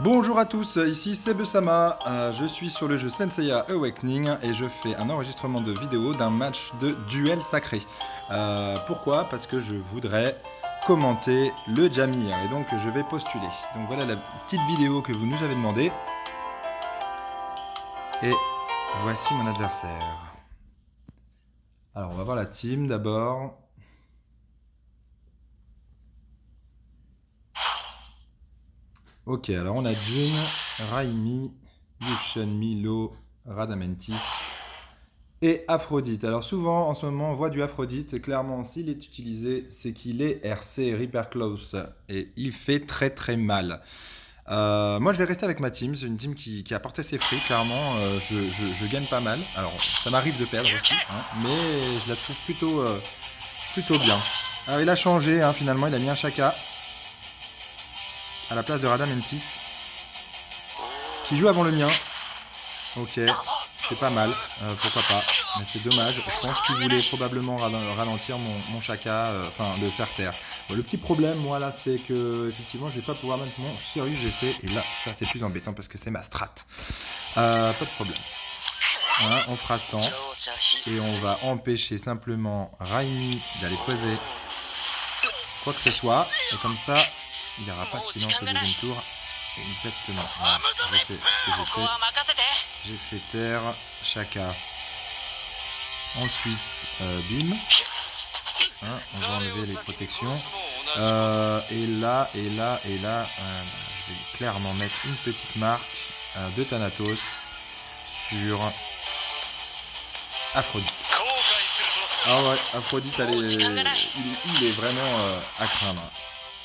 Bonjour à tous, ici c'est Besama, je suis sur le jeu Senseiya Awakening et je fais un enregistrement de vidéo d'un match de duel sacré. Pourquoi? Parce que je voudrais commenter le Jamir et donc je vais postuler. Donc voilà la petite vidéo que vous nous avez demandé. Et voici mon adversaire. Alors on va voir la team d'abord. Ok, alors on a Jun, Raimi, Yushin, Milo, Radamantis et Aphrodite. Alors souvent en ce moment on voit du Aphrodite, et clairement s'il est utilisé c'est qu'il est RC, Reaper Close, et il fait très très mal. Moi je vais rester avec ma team, c'est une team qui a porté ses fruits, clairement je gagne pas mal. Alors ça m'arrive de perdre aussi, hein, mais je la trouve plutôt bien. Alors il a changé, hein, finalement il a mis un Shaka à la place de Radamantis, qui joue avant le mien. Ok, c'est pas mal, pourquoi pas, mais c'est dommage. Je pense qu'il voulait probablement ralentir mon Shaka, enfin le faire taire. Bon, le petit problème, moi là, c'est que effectivement, je vais pas pouvoir mettre mon Sirius GC, et là, ça c'est plus embêtant parce que c'est ma strat. Pas de problème. Hein, on fera 100 et on va empêcher simplement Raimi d'aller poser quoi que ce soit, et comme ça, il n'y aura pas de silence au deuxième tour. Exactement. Voilà. J'ai fait ce que j'ai fait taire Shaka. Ensuite, Bim. Hein, on va enlever les protections. Et là, je vais clairement mettre une petite marque de Thanatos sur Aphrodite. Ah ouais, Aphrodite, il est vraiment à craindre.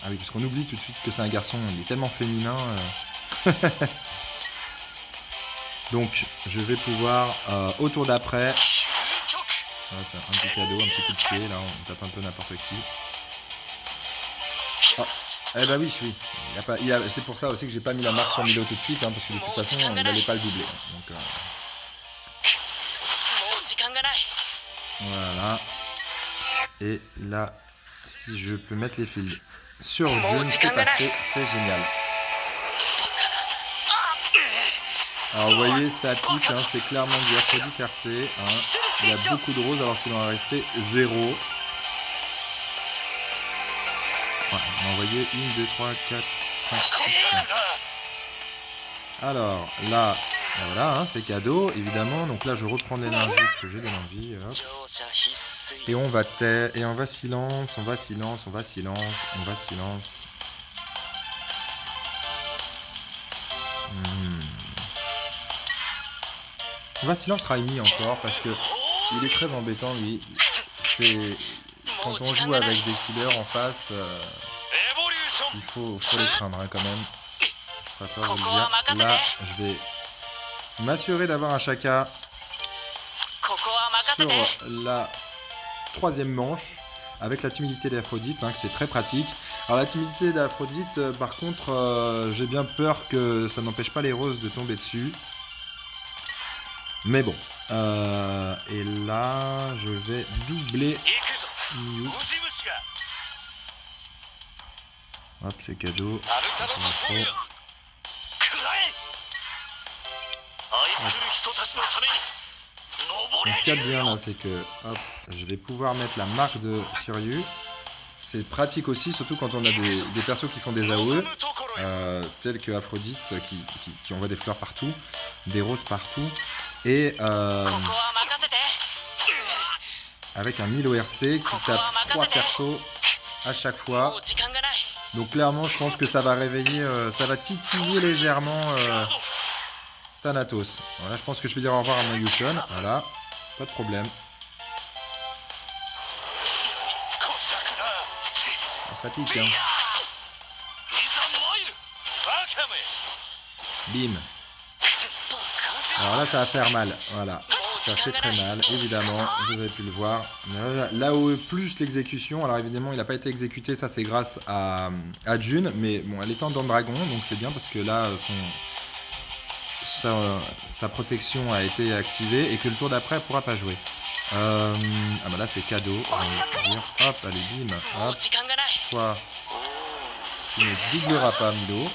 Ah oui, parce qu'on oublie tout de suite que c'est un garçon, il est tellement féminin. Donc, je vais pouvoir, au tour d'après, on va faire un petit cadeau, un petit coup de pied, là, on tape un peu n'importe qui. Oh, eh bah oui. C'est pour ça aussi que j'ai pas mis la marque sur Milo tout de suite, hein, parce que de toute façon, il n'allait pas le doubler. Donc, voilà. Et là, si je peux mettre les fils sur Jun, c'est passé, c'est génial. Alors vous voyez, ça pique, hein, c'est clairement du Aphrodite RC. Hein. Il y a beaucoup de roses alors qu'il en est resté 0. Ouais, on a envoyé 1, 2, 3, 4, 5, 6, 7. Alors là, voilà, hein, c'est cadeau, évidemment. Donc là, je reprends l'énergie que j'ai de l'envie. Et on va taire, et on va silence. On va silence Raimi encore parce que il est très embêtant lui. C'est quand on joue avec des killers en face, il faut les craindre hein, quand même. Je préfère vous le dire. Là, je vais m'assurer d'avoir un Shaka sur la troisième manche avec la timidité d'Aphrodite, hein, que c'est très pratique. Alors la timidité d'Aphrodite, par contre, j'ai bien peur que ça n'empêche pas les roses de tomber dessus. Mais bon. Et là, je vais doubler Miu. Hop, c'est cadeau. Et ce qu'il y a de bien là, c'est que hop, je vais pouvoir mettre la marque de Suryu. C'est pratique aussi, surtout quand on a des persos qui font des AOE, tels que Aphrodite qui envoie des fleurs partout, des roses partout, et avec un Milo RC qui tape 3 persos à chaque fois. Donc clairement, je pense que ça va réveiller, ça va titiller légèrement Thanatos. Voilà, je pense que je vais dire au revoir à mon Yushin. Voilà, pas de problème. Ça pique, hein. Bim. Alors là, ça va faire mal. Voilà. Ça fait très mal, évidemment. Vous avez pu le voir. L'AOE plus l'exécution. Alors évidemment, il n'a pas été exécuté. Ça, c'est grâce à Jun. Mais bon, elle est en dents de dragon. Donc c'est bien parce que là, sa protection a été activée. Et que le tour d'après, elle ne pourra pas jouer. Ah bah là, c'est cadeau. Hop, allez, bim. Hop. Toi, tu ne doubleras pas, Milo.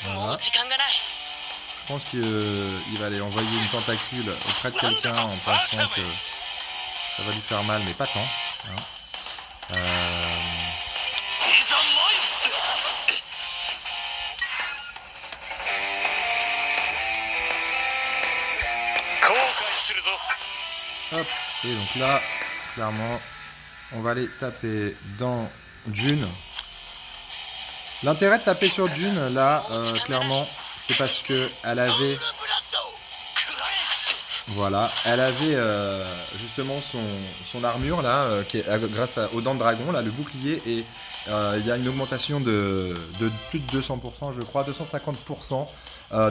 Voilà. Je pense qu'il va aller envoyer une tentacule auprès de quelqu'un en pensant que ça va lui faire mal, mais pas tant. Hein. Hop. Et donc là, clairement, on va aller taper dans June. L'intérêt de taper sur June, là, clairement, c'est parce que elle avait... Voilà, elle avait justement son armure, là, qui est, grâce aux dents de dragon, là, le bouclier, et il y a une augmentation de plus de 200%, je crois, 250%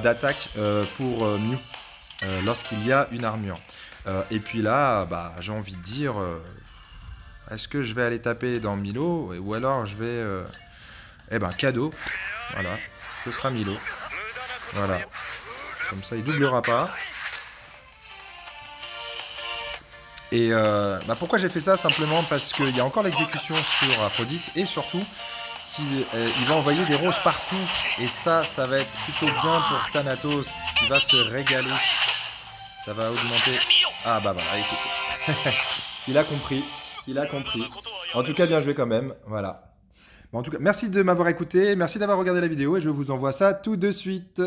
d'attaque pour Mew, lorsqu'il y a une armure. Et puis là, bah, j'ai envie de dire... est-ce que je vais aller taper dans Milo ou alors je vais... eh ben, cadeau. Voilà. Ce sera Milo. Voilà. Comme ça, il doublera pas. Et bah pourquoi j'ai fait ça? Simplement parce qu'il y a encore l'exécution sur Aphrodite. Et surtout, il va envoyer des roses partout. Et ça va être plutôt bien pour Thanatos, qui va se régaler. Ça va augmenter... Ah bah voilà, il a compris. Il a compris. En tout cas, bien joué quand même. Voilà. Bon, en tout cas, merci de m'avoir écouté. Merci d'avoir regardé la vidéo et je vous envoie ça tout de suite.